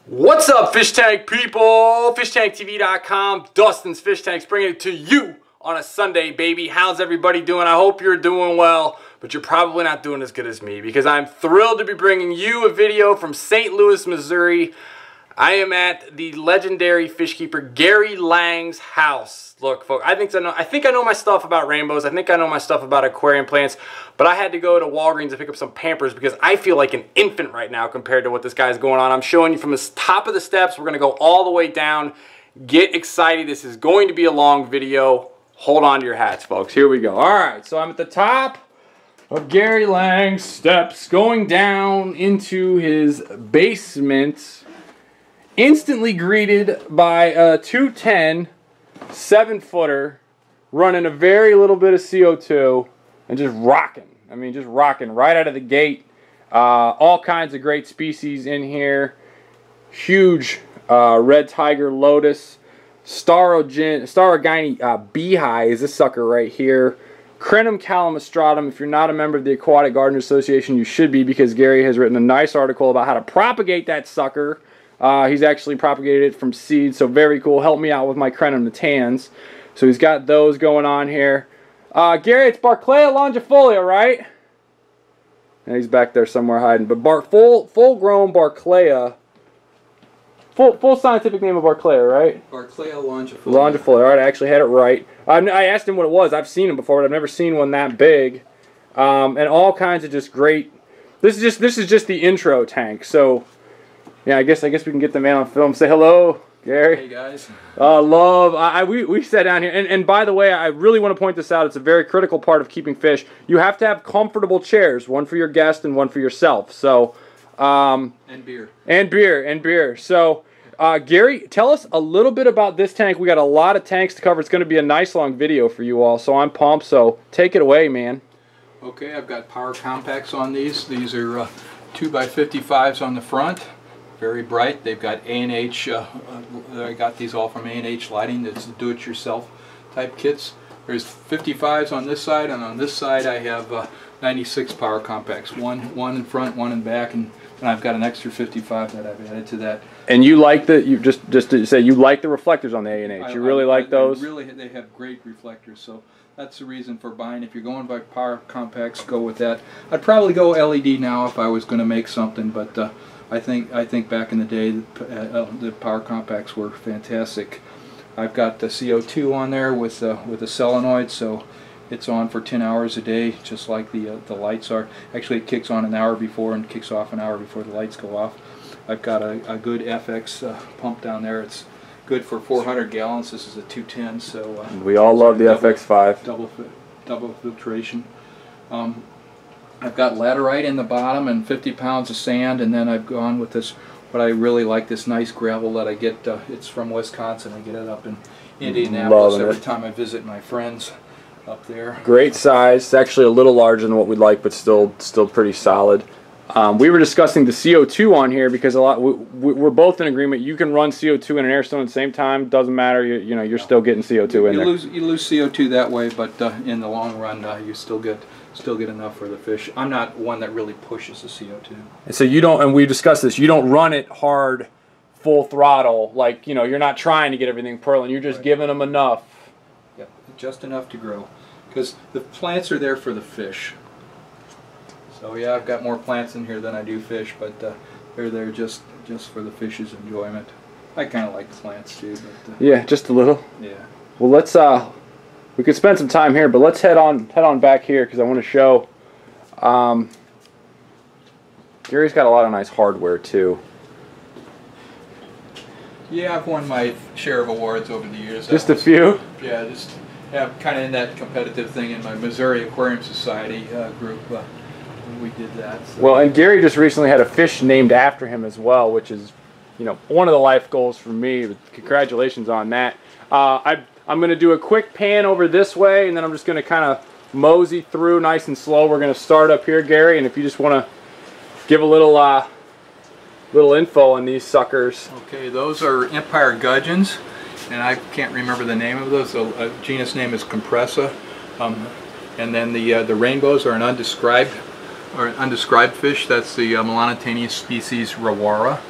What's up, fish tank people? FishTankTV.com, Dustin's Fish Tanks, bringing it to you on a Sunday, baby. How's everybody doing? I hope you're doing well, but you're probably not doing as good as me because I'm thrilled to be bringing you a video from St. Louis, Missouri. I am at the legendary fish keeper Gary Lange's house. Look, folks, I think I know my stuff about rainbows. I think I know my stuff about aquarium plants, but I had to go to Walgreens to pick up some Pampers because I feel like an infant right now compared to what this guy's going on. I'm showing you from the top of the steps. We're going to go all the way down. Get excited. This is going to be a long video. Hold on to your hats, folks. Here we go. All right, so I'm at the top of Gary Lange's steps, going down into his basement. Instantly greeted by a 210 7-footer running a very little bit of CO2 and just rocking. I mean, just rocking right out of the gate. All kinds of great species in here. Huge red tiger lotus, Starogini beehive is this sucker right here. Crenum calamastratum. If you're not a member of the Aquatic Garden Association, you should be, because Gary has written a nice article about how to propagate that sucker. He's actually propagated it from seed, so very cool. Help me out with my Crenum natans. So he's got those going on here. Gary, it's Barclaya longifolia, right? And he's back there somewhere hiding. But full-grown Barclaya. Full scientific name of Barclaya, right? Barclaya longifolia. Longifolia. All right, I actually had it right. I asked him what it was. I've seen them before, but I've never seen one that big. And all kinds of just great. This is just the intro tank. So yeah, I guess we can get the man on film. Say hello, Gary. Hey guys. We sat down here, and by the way, I really want to point this out. It's a very critical part of keeping fish. You have to have comfortable chairs, one for your guest and one for yourself. So and beer. And beer. So Gary, tell us a little bit about this tank. We got a lot of tanks to cover. It's going to be a nice long video for you all, so I'm pumped. So take it away, man. Okay, I've got power compacts on these. These are 2x55s on the front. Very bright. They've got A&H. I got these all from A&H Lighting. That's do-it-yourself type kits. There's 55s on this side, and on this side I have 96 power compacts. One in front, one in back, and I've got an extra 55 that I've added to that. And you like just to say, you like the reflectors on the A&H. You really like those? Really, they have great reflectors. So that's the reason for buying. If you're going by power compacts, go with that. I'd probably go LED now if I was going to make something, but I think back in the day the power compacts were fantastic. I've got the CO2 on there with a solenoid, so it's on for 10 hours a day, just like the lights are. Actually, it kicks on an hour before and kicks off an hour before the lights go off. I've got a good FX pump down there. It's good for 400 gallons. This is a 210, so we all love the FX5. Double filtration. I've got laterite in the bottom and 50 pounds of sand, and then I've gone with this, what I really like, this nice gravel that I get. It's from Wisconsin. I get it up in Indianapolis every time I visit my friends up there. Great size. It's actually a little larger than what we'd like, but still pretty solid. We were discussing the CO2 on here because we're both in agreement. You can run CO2 and an air stone at the same time. Doesn't matter. You're still getting CO2 in there. You lose CO2 that way, but in the long run, you still get enough for the fish. I'm not one that really pushes the CO2. And so you don't. And we discussed this. You don't run it hard, full throttle. Like you're not trying to get everything purling. You're just giving them enough. Yep, just enough to grow, because the plants are there for the fish. So yeah, I've got more plants in here than I do fish, but they're there just for the fish's enjoyment. I kind of like plants too, but yeah, just a little. Yeah. Well, let's we could spend some time here, but let's head on back here because I want to show. Gary's got a lot of nice hardware too. Yeah, I've won my share of awards over the years. Just a few. Yeah, just kind of in that competitive thing in my Missouri Aquarium Society group. We did that. So. Well, and Gary just recently had a fish named after him as well, which is, one of the life goals for me. Congratulations on that. I'm going to do a quick pan over this way, and then I'm just going to kind of mosey through nice and slow. We're going to start up here, Gary, and if you just want to give a little info on these suckers. Okay, those are Empire gudgeons, and I can't remember the name of those. So genus name is Compressa, and then the rainbows are an undescribed fish. That's the Melanotania species Rawara.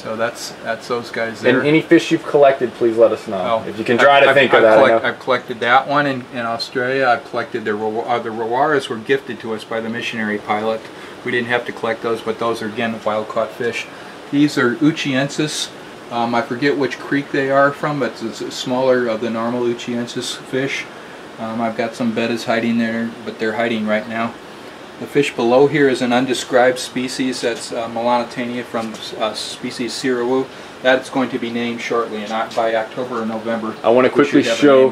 So that's those guys there. And any fish you've collected, please let us know. Oh, if you can try to think of that. I've collected that one in Australia. I've collected the Rawaras were gifted to us by the missionary pilot. We didn't have to collect those, but those are, again, wild caught fish. These are Uchiensis. I forget which creek they are from, but it's smaller of the normal Uchiensis fish. I've got some bettas hiding there, but they're hiding right now. The fish below here is an undescribed species. That's Melanotania from species Sirawu. That's going to be named shortly, and by October or November. I want to quickly show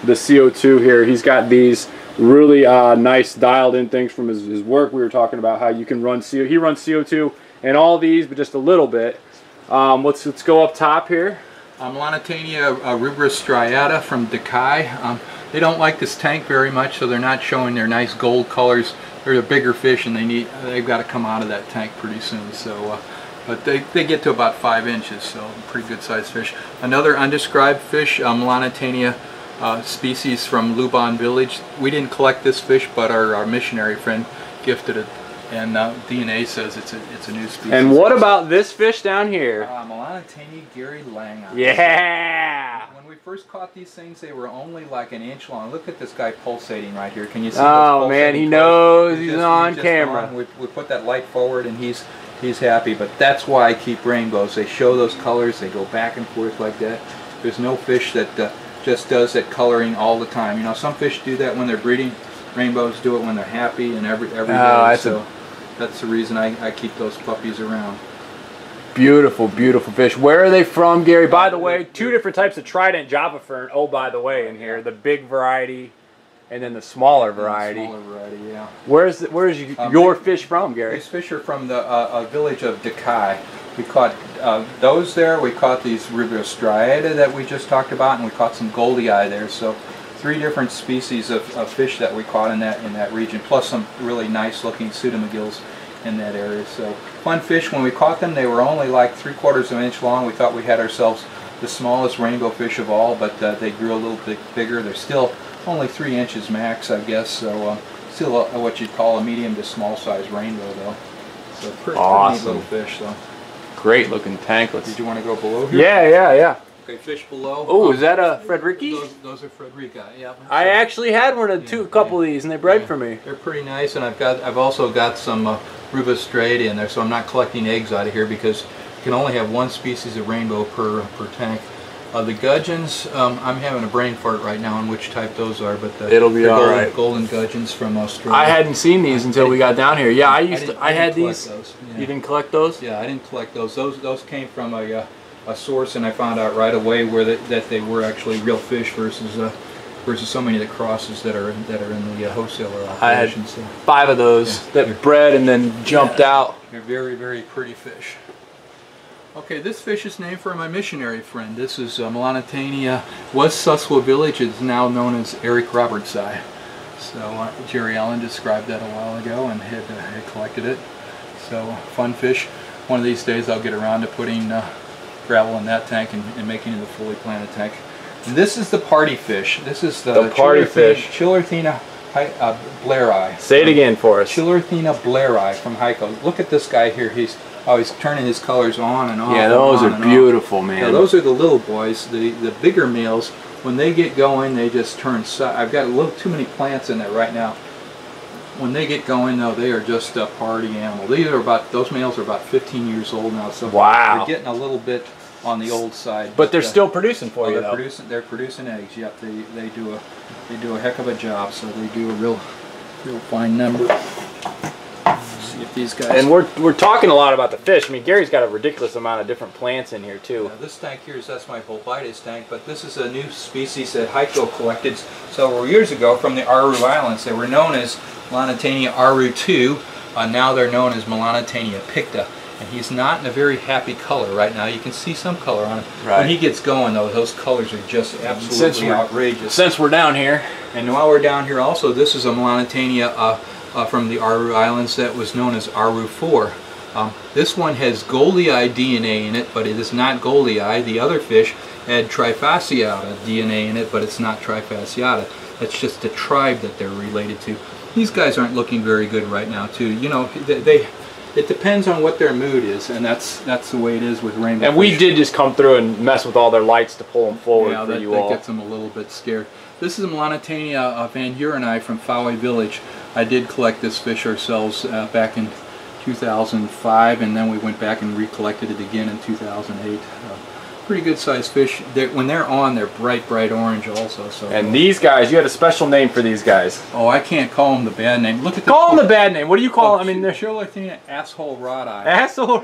the CO2 here. He's got these really nice dialed in things from his work. We were talking about how you can run CO. He runs CO2 in all these, but just a little bit. Let's go up top here. Melanotania rubra striata from Decai. They don't like this tank very much, so they're not showing their nice gold colors. They're a bigger fish, and they've got to come out of that tank pretty soon. So, but they get to about 5 inches, so pretty good sized fish. Another undescribed fish, Melanotania species from Luban Village. We didn't collect this fish, but our missionary friend gifted it, and DNA says it's a new species. And what about this fish down here? Melanotania Gary Lange. Yeah. When we first caught these things, they were only like an inch long. Look at this guy pulsating right here. Can you see? Oh man, he knows he's on camera. We put that light forward, and he's happy. But that's why I keep rainbows. They show those colors. They go back and forth like that. There's no fish that just does that coloring all the time. You know, some fish do that when they're breeding. Rainbows do it when they're happy and every day. So that's the reason I keep those puppies around. Beautiful, beautiful fish. Where are they from, Gary? By the way, 2 different types of trident Java fern. Oh, by the way, in here, the big variety, and then the smaller variety. Smaller variety, yeah. Where's your fish from, Gary? These fish are from the village of Decai. We caught those there. We caught these rubra striata that we just talked about, and we caught some goldie eye there. So 3 different species of fish that we caught in that region, plus some really nice looking pseudomagills in that area. So fun fish. When we caught them, they were only like 3/4 of an inch long. We thought we had ourselves the smallest rainbow fish of all, but they grew a little bit bigger. They're still only 3 inches max, I guess. So still what you'd call a medium to small size rainbow, though. So pretty neat little fish, though. Great looking tanklets. Did you want to go below here? Yeah. Okay, fish below. Oh, is that a Frederici? Those are Frederici. Yeah. I actually had a couple of these, and they bred for me. They're pretty nice, and I've also got some rubra striata in there, so I'm not collecting eggs out of here because you can only have 1 species of rainbow per tank. The gudgeons, I'm having a brain fart right now on which type those are, but it'll be all right. Golden gudgeons from Australia. I hadn't seen these until we got down here. Yeah, I had these. Those. Yeah. You didn't collect those? Yeah, I didn't collect those. Those came from a source, and I found out right away that they were actually real fish versus so many of the crosses that are in the wholesaler operation. I had 5 of those that bred and then jumped out. They're very, very pretty fish. Okay, this fish is named for my missionary friend. This is Melanotania. Was Suswa Village. It's now known as Eric Robertsi. So Jerry Allen described that a while ago and had collected it. So fun fish. One of these days I'll get around to putting gravel in that tank and making it a fully planted tank. And this is the party fish. This is the party fish. Chillerthina blairii. Say it again for us. Chillerthina blairii from Heiko. Look at this guy here. He's turning his colors on and off. Yeah, those are beautiful, man. Now, those are the little boys. The bigger males, when they get going, they just turn. I've got a little too many plants in there right now. When they get going, though, they are just a party animal. Those males are about 15 years old now, so wow, they're getting a little bit on the old side. But they're still producing for you, though. They're producing eggs. Yep, they do a heck of a job. So they do a real fine number. See if these guys. And we're talking a lot about the fish. I mean, Gary's got a ridiculous amount of different plants in here too. This tank here that's my Volvitis tank, but this is a new species that Heiko collected several years ago from the Aru Islands. They were known as Melanotania Aru 2. Now they're known as Melanotania picta. And he's not in a very happy color right now. You can see some color on him. Right. When he gets going, though, those colors are just absolutely outrageous. Since we're down here. And while we're down here also, this is a Melanotania from the Aru Islands that was known as Aru 4. This one has goldie eye DNA in it, but it is not goldie eye. The other fish had trifasciata DNA in it, but it's not trifasciata. That's just the tribe that they're related to. These guys aren't looking very good right now, too. You know, It depends on what their mood is, and that's the way it is with rainbow And we did just come through and mess with all their lights to pull them forward for you all. Yeah, that gets them a little bit scared. This is a Melanitania van Hurenai from Fowey Village. I did collect this fish ourselves back in 2005, and then we went back and recollected it again in 2008. Pretty good sized fish. When they're on, they're bright orange also. So. And these guys, you had a special name for these guys. Oh, I can't call them the bad name. Look at this. Call them the bad name. What do you call them? I mean, they're Sherlockina asshole rod eye. Asshole.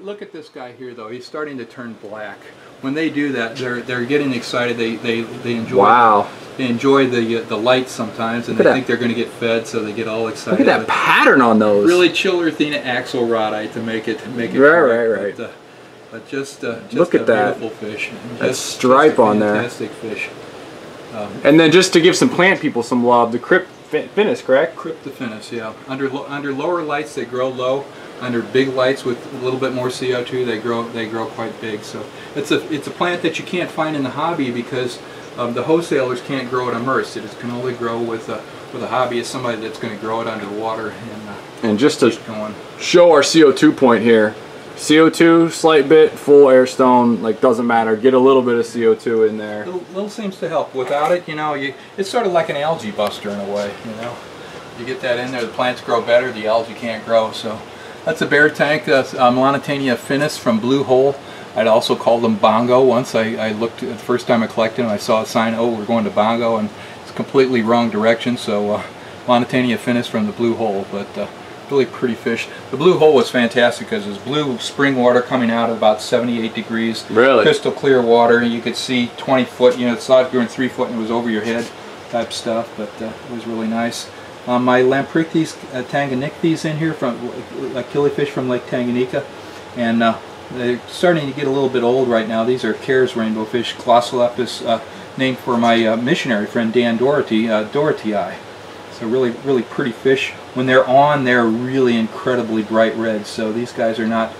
Look at this guy here, though. He's starting to turn black. When they do that, they're getting excited. They enjoy. Wow. They enjoy the light sometimes, and they think they're going to get fed, so they get all excited. Look at that pattern on those. Really Chillerthina axle rod eye to make it right. But just look at that beautiful fish. That stripe on there. Fantastic fish. And then just to give some plant people some love, the Cryptophinus, correct? Cryptophinus, yeah. Under lower lights they grow low. Under big lights with a little bit more CO2 they grow quite big. So it's a plant that you can't find in the hobby because the wholesalers can't grow it immersed. It can only grow with a hobbyist, somebody that's going to grow it underwater. And just to show our CO2 point here, CO2, slight bit, full air stone, like doesn't matter. Get a little bit of CO2 in there. Little seems to help. Without it, you know, it's sort of like an algae buster in a way. You know, you get that in there, the plants grow better, the algae can't grow. So that's a bear tank. Melanitania finis from Blue Hole. I'd also called them bongo once. I looked the first time I collected them. I saw a sign, oh, we're going to bongo, and it's completely wrong direction. So Melanitania finis from the Blue Hole, but. Really pretty fish. The Blue Hole was fantastic because it's blue spring water coming out at about 78 degrees. Really? Crystal clear water, and you could see 20 foot, you know, it's thought you were in 3 foot and it was over your head type stuff, but it was really nice. My Lamprichthys tanganyikthes in here from like killifish from Lake Tanganyika, and they're starting to get a little bit old right now. These are Cair's rainbowfish, Glossolepis, named for my missionary friend Dan Doherty, Doherty eye. So really pretty fish. When they're on, they're really incredibly bright red. So these guys are not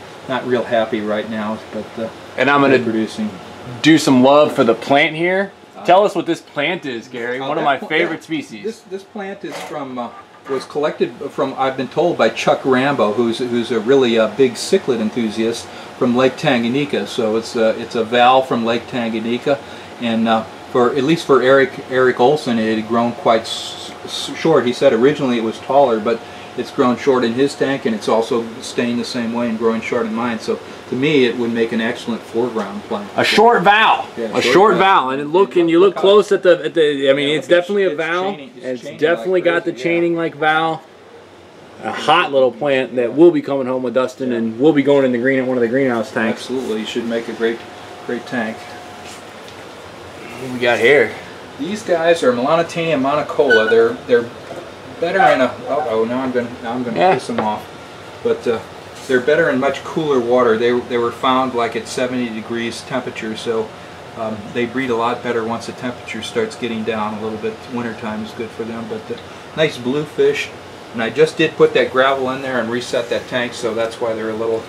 real happy right now, but and I'm going to do some love for the plant here. Tell us what this plant is, Gary. One of my favorite species. This plant is from was collected from, I've been told, by Chuck Rambo, who's a really big cichlid enthusiast from Lake Tanganyika. So it's a val from Lake Tanganyika, and at least for Eric Olson, it had grown quite short. He said originally it was taller, but it's grown short in his tank, and it's also staying the same way and growing short in mine. So to me, it would make an excellent foreground plant. A short val. Yeah, a short val. And you look close at the I mean, it's definitely a val. It's definitely got the chaining like val. A hot little plant that will be coming home with Dustin, and we'll be going in one of the greenhouse tanks. Absolutely, you should make a great tank. What do we got here? These guys are Melanitania monocola. They're better in a now I'm gonna piss them off, but they're better in much cooler water. They were found like at 70 degrees temperature, so they breed a lot better once the temperature starts getting down a little bit. Wintertime is good for them, but nice blue fish. And I just did put that gravel in there and reset that tank, so that's why they're a little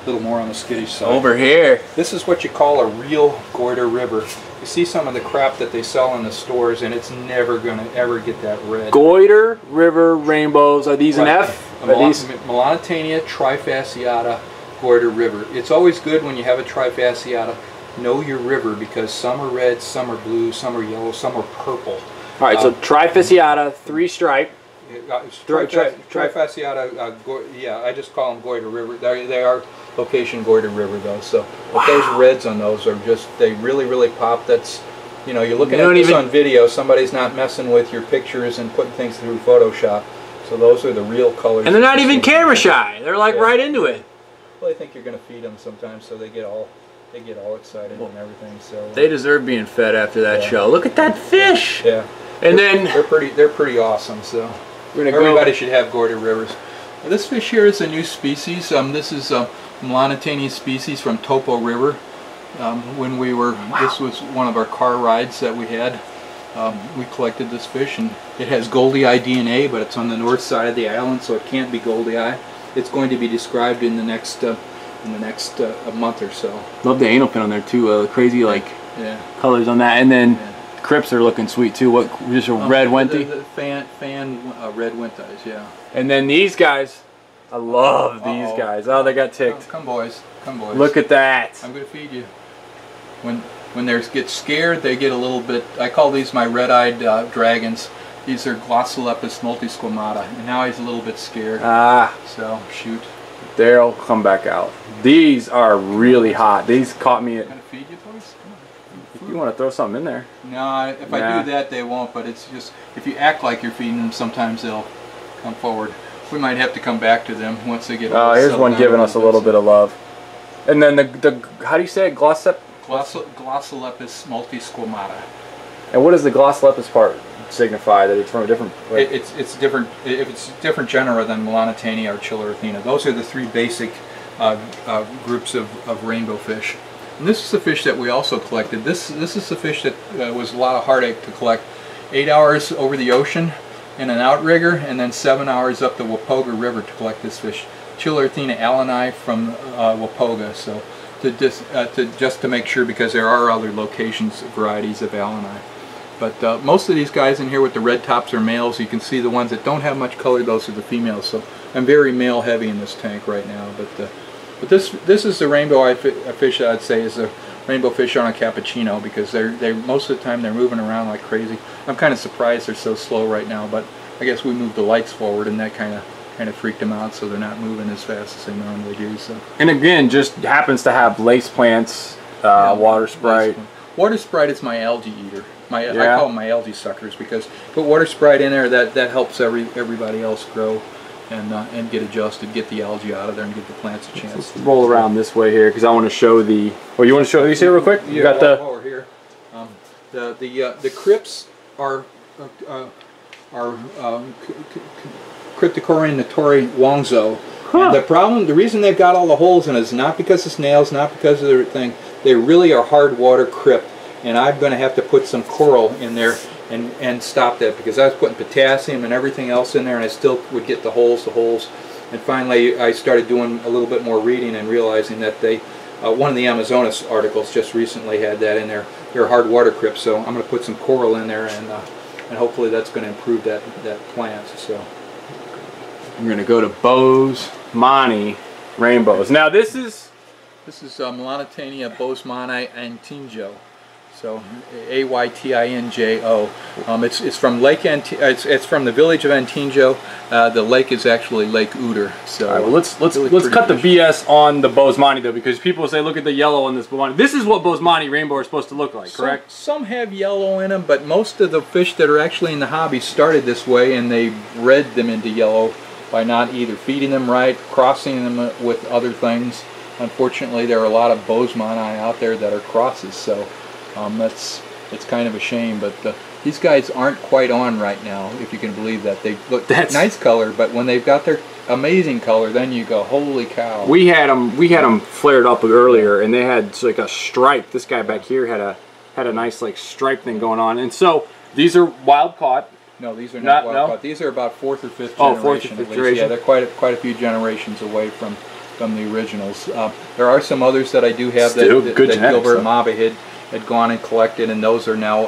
more on the skittish side. Over here, this is what you call a real goiter river. You see some of the crap that they sell in the stores, and it's never going to ever get that red. Goiter River rainbows. Are these an F? Are these Melanitania trifasciata goiter river. It's always good when you have a trifasciata. Know your river, because some are red, some are blue, some are yellow, some are purple. All right, so trifasciata, 3-stripe. Trifasciata, yeah, I just call them goiter river. They are location goiter river though. So but those reds on those are just, they really pop. That's, you know, you're looking at this on video. Somebody's not messing with your pictures and putting things through Photoshop. So those are the real colors. And they're not even camera shy. They're like right into it. Well, I think you're going to feed them sometimes, so they get all excited and everything. So they deserve being fed after that show. Look at that fish. Yeah. And they're pretty awesome. So everybody should have goiter rivers. Now, this fish here is a new species. This is a Melanitania species from Topo River. When we were, this was one of our car rides that we had. We collected this fish, and it has Goldie Eye DNA, but it's on the north side of the island, so it can't be Goldie Eye. It's going to be described in the next month or so. Love the anal pin on there too. Crazy colors on that, and then crypts are looking sweet too. What, just a red Wenty? The fan red Wenties, yeah. And then these guys, I love these guys. Oh, they got ticked. Come boys, come boys. Look at that. I'm gonna feed you. When they get scared, they get a little bit. I call these my red-eyed dragons. These are Glossolepis multisquamata, and now he's a little bit scared. Ah. So shoot. They'll come back out. These are really hot. These caught me at. Gonna feed you, boys? If you want to throw something in there. No, if I do that, they won't. But it's just if you act like you're feeding them, sometimes they'll come forward. We might have to come back to them once they get. Oh, here's one giving us a little bit of love. And then the how do you say it? Glossolepis multisquamata. And what does the Glossolepis part signify? That it's from a different. Like, it's different. If it's different genera than Melanitania or Chillerthina. Those are the three basic groups of rainbow fish. And this is the fish that we also collected. This is the fish that was a lot of heartache to collect. 8 hours over the ocean in an outrigger, and then 7 hours up the Wapoga River to collect this fish. Chillerthina alleni from Wapoga. So just to make sure, because there are other locations, varieties of alleni. But most of these guys in here with the red tops are males. You can see the ones that don't have much color, those are the females. So I'm very male heavy in this tank right now. But this is the rainbow fish that I'd say is a rainbow fish on a cappuccino, because they most of the time they're moving around like crazy. I'm kind of surprised they're so slow right now, but I guess we moved the lights forward and that kind of freaked them out, so they're not moving as fast as they normally do. So. And again, just happens to have lace plants, water sprite. Water sprite is my algae eater. I call them my algae suckers, because put water sprite in there, that helps everybody else grow and get adjusted, get the algae out of there, and give the plants a chance. Let's roll around this way here, because I want to show the. Oh, you want to show these here real quick? You got the. Over here. The crypts are Cryptocoryne notori wongzo. Huh. And the reason they've got all the holes in it is not because of snails, not because of their thing. They really are hard water crypt, and I'm going to have to put some coral in there and stop that, because I was putting potassium and everything else in there, and I still would get the holes. And finally, I started doing a little bit more reading and realizing that one of the Amazonas articles just recently had that in there. They're hard water crypts, so I'm going to put some coral in there, and hopefully that's going to improve that plant. So I'm going to go to Bosemani rainbows. Now this is Melanitania bosemani antinjo. So Aytinjo. It's from Lake it's from the village of Antinjo. The lake is actually Lake Uter. So all right, well, let's cut the BS on the Bosemani though, because people say, look at the yellow on this Bosemani. This is what Bosemani rainbow are supposed to look like, correct? Some have yellow in them, but most of the fish that are actually in the hobby started this way, and they bred them into yellow by not either feeding them right, crossing them with other things. Unfortunately, there are a lot of Bosemani out there that are crosses, so it's kind of a shame. But these guys aren't quite on right now, if you can believe that. They look nice color, but when they've got their amazing color, then you go, holy cow. We had them flared up earlier, and they had like a stripe. This guy back here had a nice like stripe thing going on, and so these are wild caught. No, these are not wild caught. These are about fourth or fifth generation. Oh, fourth or fifth generation. Yeah, they're quite a few generations away from the originals. There are some others that I do have that Gilbert Maba had gone and collected, and those are now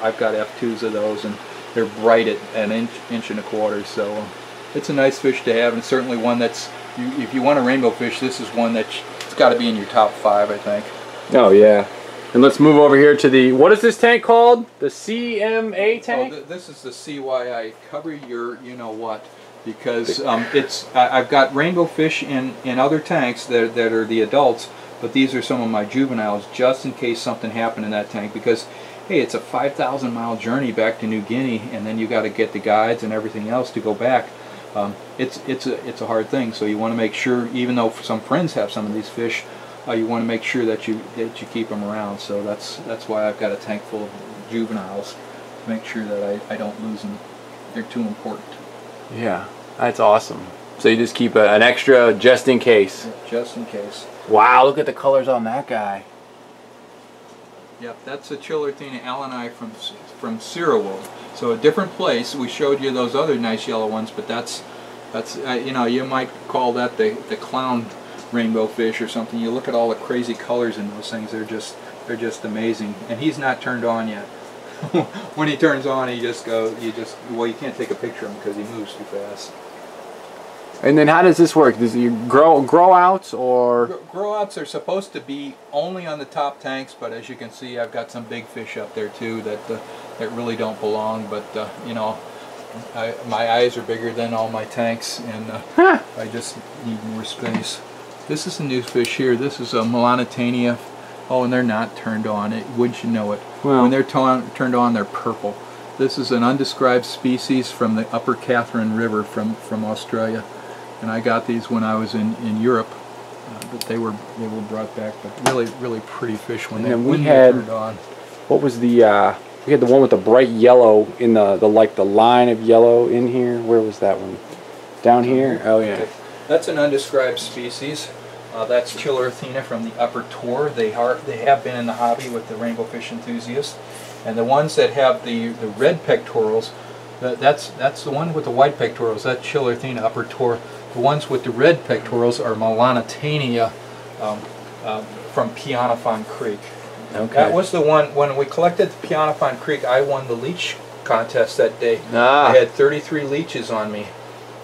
I've got F2s of those, and they're bright at an inch and a quarter. So it's a nice fish to have, and certainly one that's if you want a rainbow fish, this is one that's got to be in your top 5, I think. Oh yeah. And let's move over here to the, what is this tank called? The CMA tank? Oh, this is the CYI. Cover your you-know-what. Because I've got rainbow fish in other tanks that are the adults, but these are some of my juveniles, just in case something happened in that tank. Because, hey, it's a 5,000-mile journey back to New Guinea, and then you got to get the guides and everything else to go back. It's a hard thing, so you want to make sure, even though some friends have some of these fish, you want to make sure that you keep them around. So that's why I've got a tank full of juveniles, to make sure that I don't lose them. They're too important. Yeah, that's awesome. So you just keep an extra just in case. Yeah, just in case. Wow, look at the colors on that guy. Yep, that's a Chillerthina alleni from Sirawo. So a different place. We showed you those other nice yellow ones, but that's you know, you might call that the clown rainbow fish or something. You look at all the crazy colors in those things. They're just amazing. And he's not turned on yet. When he turns on, well, you can't take a picture of him because he moves too fast. And then how does this work? Does you grow outs or? Grow outs are supposed to be only on the top tanks, but as you can see, I've got some big fish up there too that really don't belong. But you know, my eyes are bigger than all my tanks, and I just need more space. This is a new fish here. This is a Melanitania. Oh, and they're not turned on. Wouldn't you know it? Well, when they're turned on, they're purple. This is an undescribed species from the Upper Catherine River from Australia. And I got these when I was in Europe, but they were brought back. But really pretty fish when they turned on. What was the? We had the one with the bright yellow in the line of yellow in here. Where was that one? Down here. Oh yeah. Okay. That's an undescribed species. That's Chilorthena from the Upper Tor. They have been in the hobby with the rainbow fish enthusiasts, and the ones that have the red pectorals. That's the one with the white pectorals. That's Chilorthena Upper Tor. The ones with the red pectorals are Melanitania from Pianafon Creek. Okay. That was the one, when we collected the Pianafon Creek, I won the leech contest that day. I had 33 leeches on me.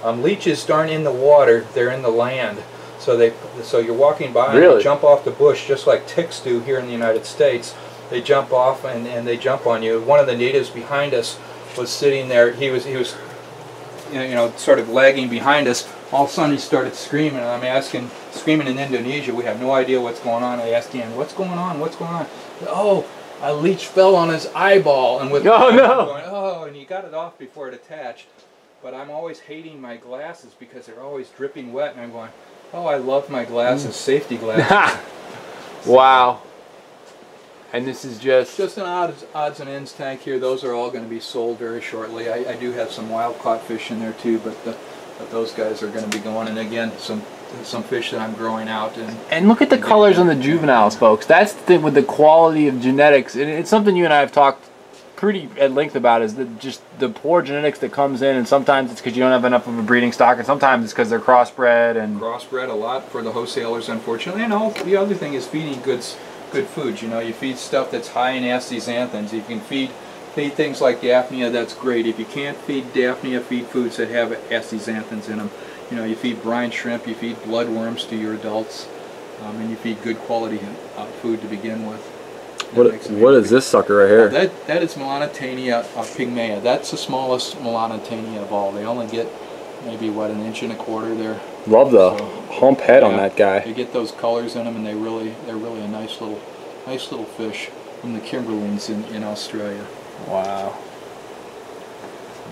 Leeches aren't in the water, they're in the land. So you're walking by and they jump off the bush just like ticks do here in the United States. They jump off and they jump on you. One of the natives behind us was sitting there. He was you know, sort of lagging behind us. All of a sudden he started screaming, and I'm asking, screaming in Indonesia, we have no idea what's going on. I asked Ian, what's going on, what's going on? Oh, a leech fell on his eyeball, and with oh no! Going, oh, and he got it off before it attached. But I'm always hating my glasses because they're always dripping wet, and I'm going, oh, I love my glasses, safety glasses. Wow. And this is just an odds and ends tank here. Those are all going to be sold very shortly. I do have some wild caught fish in there too, but those guys are going to be going. And again, some fish that I'm growing out. And look at the colors on the juveniles, folks. That's the thing with the quality of genetics. And it's something you and I have talked pretty at length about, is just the poor genetics that comes in. And sometimes it's because you don't have enough of a breeding stock, and sometimes it's because they're crossbred. And crossbred a lot for the wholesalers, unfortunately. And the other thing is feeding good foods. You know, you feed stuff that's high in astaxanthins. You can feed things like Daphnia, that's great. If you can't feed Daphnia, feed foods that have astaxanthins in them. You know, you feed brine shrimp, you feed bloodworms to your adults, and you feed good quality food to begin with. What is this sucker right here? That is Melanitania pygmaea. That's the smallest Melanitania of all. They only get maybe, what, 1.25 inches there. Love the hump head on that guy. They get those colors in them, and they're really a nice little fish from the Kimberlins in Australia. Wow.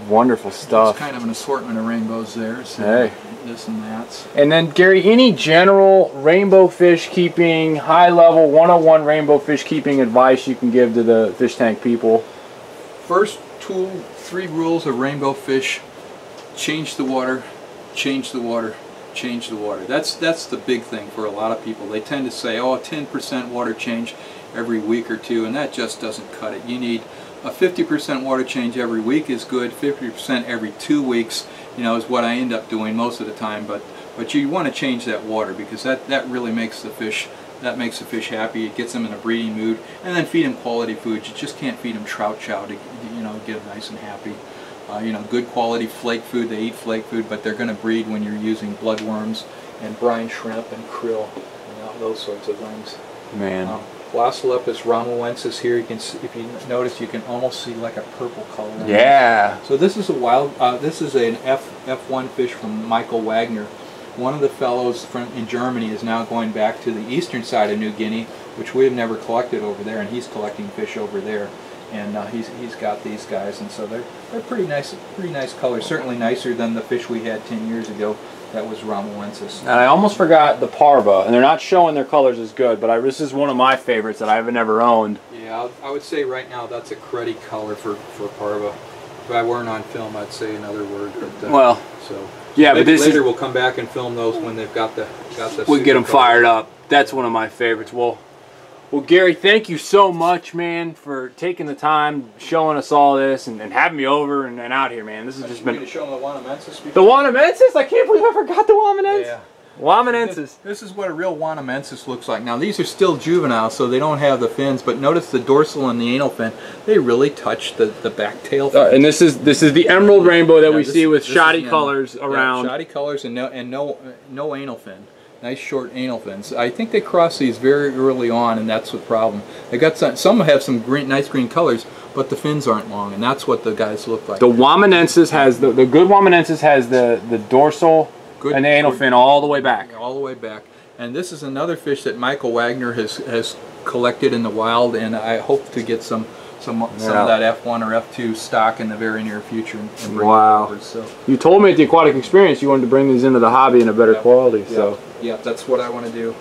Wonderful stuff. It's kind of an assortment of rainbows there. So hey. This and that. And then, Gary, any general rainbow fish keeping, high level 101 rainbow fish keeping advice you can give to the fish tank people? First 3 rules of rainbow fish: change the water, change the water, change the water. That's the big thing for a lot of people. They tend to say, oh, 10% water change every week or two, and that just doesn't cut it. You need a 50% water change every week is good. 50% every 2 weeks, you know, is what I end up doing most of the time. But you want to change that water, because that really makes the fish happy. It gets them in a breeding mood. And then feed them quality food. You just can't feed them trout chow to, you know, get them nice and happy. You know, good quality flake food. They eat flake food, but they're going to breed when you're using bloodworms and brine shrimp and krill, you know, those sorts of things. Man. Glossolepis ramuensis here. You can see, if you notice, you can almost see like a purple color. Yeah. So this is a this is an F1 fish from Michael Wagner. One of the fellows in Germany is now going back to the eastern side of New Guinea, which we have never collected over there, and he's collecting fish over there. And he's got these guys, and so they're pretty nice colors. Certainly nicer than the fish we had 10 years ago. That was Ramuensis. And I almost forgot the parva, and they're not showing their colors as good, but this is one of my favorites that I've never owned. Yeah, I would say right now that's a cruddy color for parva. If I weren't on film, I'd say another word. But, well, so yeah, but this later we'll come back and film those when they've got the. We get them fired up. That's one of my favorites. Well, Gary, thank you so much, man, for taking the time, showing us all this, and having me over and out here, man. This has just been. To show them the Wanamensis before? The Wanamensis? I can't believe I forgot the Wanamensis. Yeah. Wamenensis. This is what a real Wamenensis looks like. Now these are still juvenile, so they don't have the fins, but notice the dorsal and the anal fin, they really touch the back tail fin. And this is the emerald rainbow that we see with shoddy colors around. Yeah, shoddy colors and no anal fin. Nice short anal fins. I think they crossed these very early on, and that's the problem. They got some have some nice green colors, but the fins aren't long, and that's what the guys look like. The Wamenensis has the good Wamenensis has the dorsal and the anal fin all the way back. All the way back. And this is another fish that Michael Wagner has collected in the wild, and I hope to get some of that F1 or F2 stock in the very near future. And bring it over, so. You told me at the Aquatic Experience you wanted to bring these into the hobby in a better quality. Yeah. So yeah, that's what I want to do.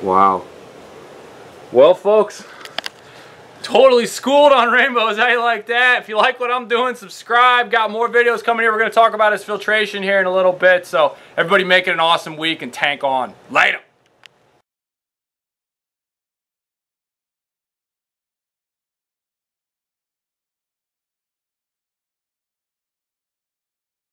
Wow. Well, folks, totally schooled on rainbows. How you like that? If you like what I'm doing, subscribe. Got more videos coming here. We're going to talk about his filtration here in a little bit. So everybody make it an awesome week and tank on. Later.